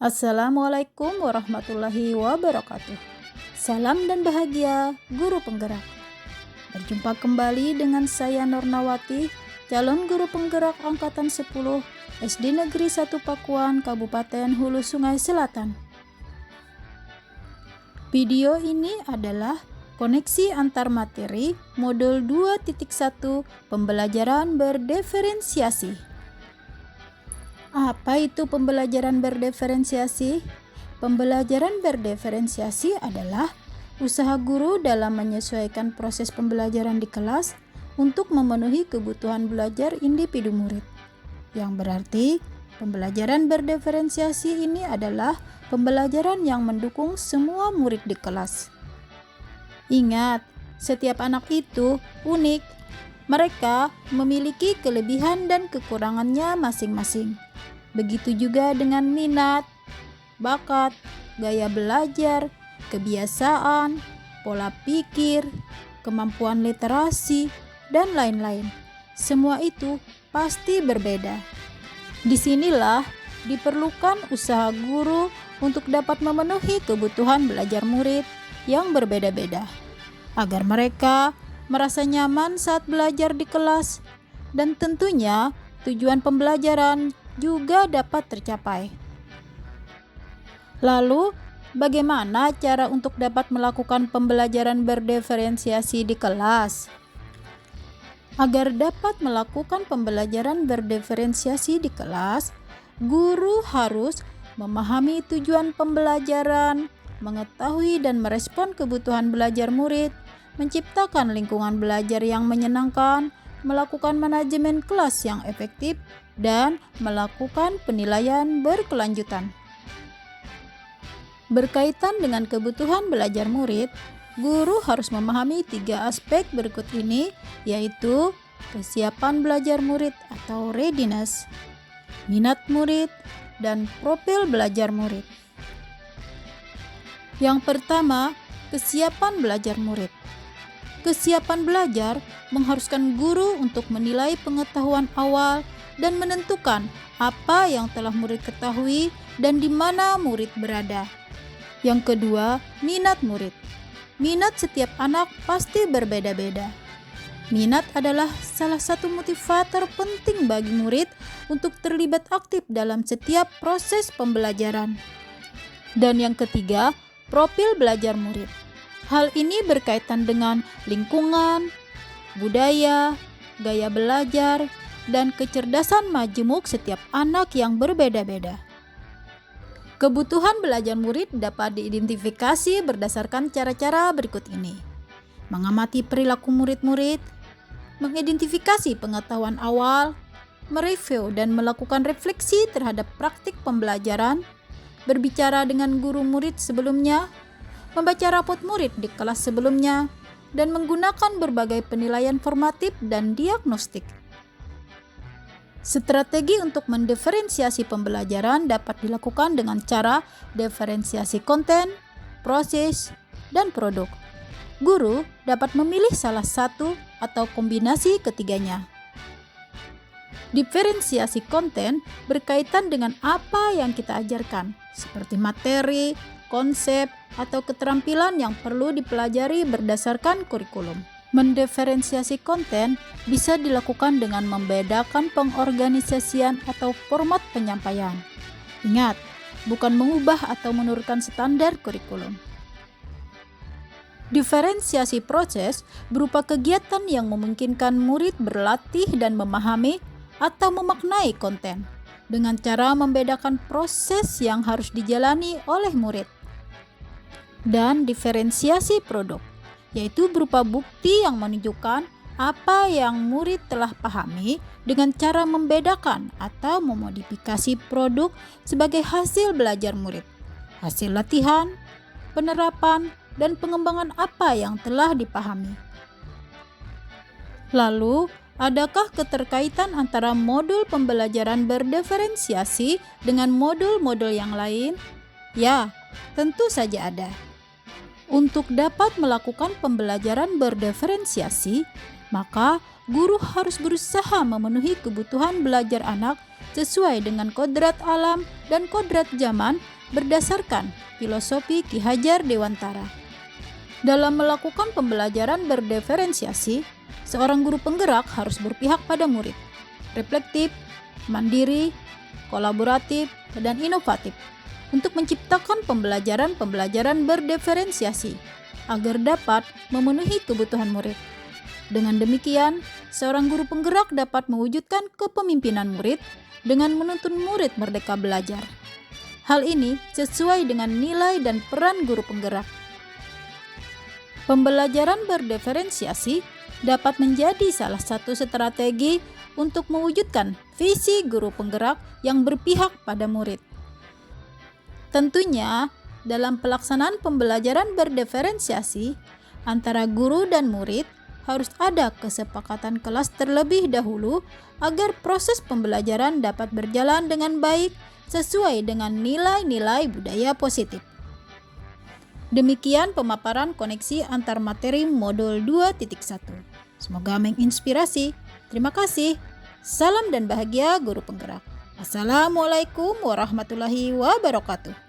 Assalamualaikum warahmatullahi wabarakatuh. Salam dan bahagia, guru penggerak. Berjumpa kembali dengan saya Nurnawati, calon guru penggerak angkatan 10 SD Negeri 1 Pakuan, Kabupaten Hulu Sungai Selatan. Video ini adalah koneksi antar materi modul 2.1 pembelajaran berdiferensiasi. Apa itu pembelajaran berdiferensiasi? Pembelajaran berdiferensiasi adalah usaha guru dalam menyesuaikan proses pembelajaran di kelas untuk memenuhi kebutuhan belajar individu murid. Yang berarti, pembelajaran berdiferensiasi ini adalah pembelajaran yang mendukung semua murid di kelas. Ingat, setiap anak itu unik. Mereka memiliki kelebihan dan kekurangannya masing-masing. Begitu juga dengan minat, bakat, gaya belajar, kebiasaan, pola pikir, kemampuan literasi, dan lain-lain. Semua itu pasti berbeda. Disinilah diperlukan usaha guru untuk dapat memenuhi kebutuhan belajar murid yang berbeda-beda, agar mereka merasa nyaman saat belajar di kelas, dan tentunya tujuan pembelajaran juga dapat tercapai. Lalu, bagaimana cara untuk dapat melakukan pembelajaran berdiferensiasi di kelas? Agar dapat melakukan pembelajaran berdiferensiasi di kelas, guru harus memahami tujuan pembelajaran, mengetahui dan merespon kebutuhan belajar murid, menciptakan lingkungan belajar yang menyenangkan, melakukan manajemen kelas yang efektif, dan melakukan penilaian berkelanjutan. Berkaitan dengan kebutuhan belajar murid, guru harus memahami 3 aspek berikut ini, yaitu kesiapan belajar murid atau readiness, minat murid, dan profil belajar murid. Yang pertama, kesiapan belajar murid. Kesiapan belajar mengharuskan guru untuk menilai pengetahuan awal dan menentukan apa yang telah murid ketahui dan di mana murid berada. Yang kedua, minat murid. Minat setiap anak pasti berbeda-beda. Minat adalah salah satu motivator penting bagi murid untuk terlibat aktif dalam setiap proses pembelajaran. Dan yang ketiga, profil belajar murid. Hal ini berkaitan dengan lingkungan, budaya, gaya belajar, dan kecerdasan majemuk setiap anak yang berbeda-beda. Kebutuhan belajar murid dapat diidentifikasi berdasarkan cara-cara berikut ini: mengamati perilaku murid-murid, mengidentifikasi pengetahuan awal, mereview dan melakukan refleksi terhadap praktik pembelajaran, berbicara dengan guru murid sebelumnya, membaca rapot murid di kelas sebelumnya, dan menggunakan berbagai penilaian formatif dan diagnostik. Strategi untuk mendiferensiasi pembelajaran dapat dilakukan dengan cara diferensiasi konten, proses, dan produk. Guru dapat memilih salah satu atau kombinasi ketiganya. Diferensiasi konten berkaitan dengan apa yang kita ajarkan, seperti materi, konsep, atau keterampilan yang perlu dipelajari berdasarkan kurikulum. Mendiferensiasi konten bisa dilakukan dengan membedakan pengorganisasian atau format penyampaian. Ingat, bukan mengubah atau menurunkan standar kurikulum. Diferensiasi proses berupa kegiatan yang memungkinkan murid berlatih dan memahami atau memaknai konten dengan cara membedakan proses yang harus dijalani oleh murid. Dan diferensiasi produk, yaitu berupa bukti yang menunjukkan apa yang murid telah pahami dengan cara membedakan atau memodifikasi produk sebagai hasil belajar murid, hasil latihan, penerapan, dan pengembangan apa yang telah dipahami. Lalu, adakah keterkaitan antara modul pembelajaran berdiferensiasi dengan modul-modul yang lain? Ya, tentu saja ada. Untuk dapat melakukan pembelajaran berdiferensiasi, maka guru harus berusaha memenuhi kebutuhan belajar anak sesuai dengan kodrat alam dan kodrat zaman berdasarkan filosofi Ki Hajar Dewantara. Dalam melakukan pembelajaran berdiferensiasi, seorang guru penggerak harus berpihak pada murid, reflektif, mandiri, kolaboratif, dan inovatif untuk menciptakan pembelajaran berdiferensiasi agar dapat memenuhi kebutuhan murid. Dengan demikian, seorang guru penggerak dapat mewujudkan kepemimpinan murid dengan menuntun murid merdeka belajar. Hal ini sesuai dengan nilai dan peran guru penggerak. Pembelajaran berdiferensiasi dapat menjadi salah satu strategi untuk mewujudkan visi guru penggerak yang berpihak pada murid. Tentunya, dalam pelaksanaan pembelajaran berdiferensiasi antara guru dan murid harus ada kesepakatan kelas terlebih dahulu agar proses pembelajaran dapat berjalan dengan baik sesuai dengan nilai-nilai budaya positif. Demikian pemaparan koneksi antar materi modul 2.1. Semoga menginspirasi. Terima kasih. Salam dan bahagia guru penggerak. Assalamualaikum warahmatullahi wabarakatuh.